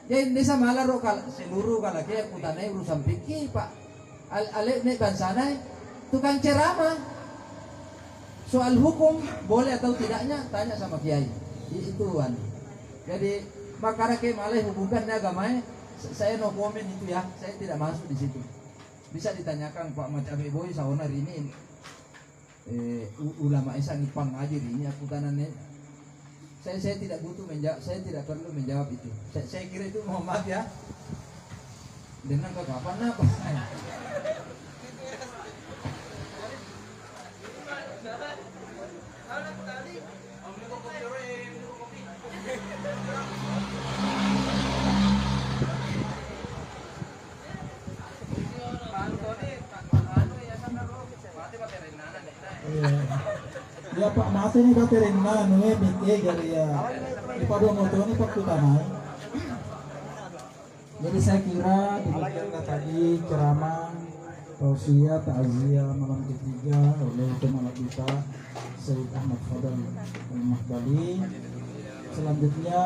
Dia Indonesia malah seluruh kalau kayak kutanai urusan fikih Pak. Ale une bansana tukang ceramah soal hukum boleh atau tidaknya tanya sama kiai. Itu kan. Jadi makanya kayak malah hubungannya agamanya saya no komen itu ya, saya tidak masuk di situ. Bisa ditanyakan Pak Macabe Boy saonar ini ulama Isa ngipang ngajir ini aku tanannya. Saya tidak butuh menjawab, saya tidak perlu menjawab itu. Saya kira itu Muhammad ya. Dengan ke kapan apa? Pak mati ni baterin na nuwe binte dari ya ipado moto ni pak tutanay. Jadi saya kira demikianlah tadi ceramah tausiah takziah malam ketiga oleh Kepala kita Syed Ahmad Fadal Al-Mahbali. Selanjutnya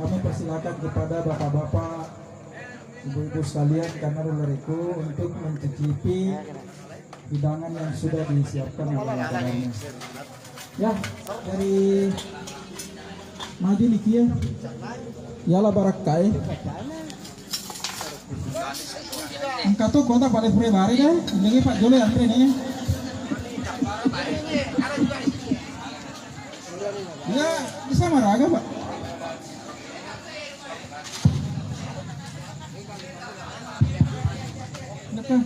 kami persilakan kepada bapak-bapak, ibu-ibu sekalian karena releriku untuk mencicipi hidangan yang sudah disiapkan oleh acaranya. Ya, dari maju nih kia. Yala barakai. Angkat tuh kontak pada pure bari deh. Ini Pak Jole antri nih. Ya, bisa maraga Pak. Dekat.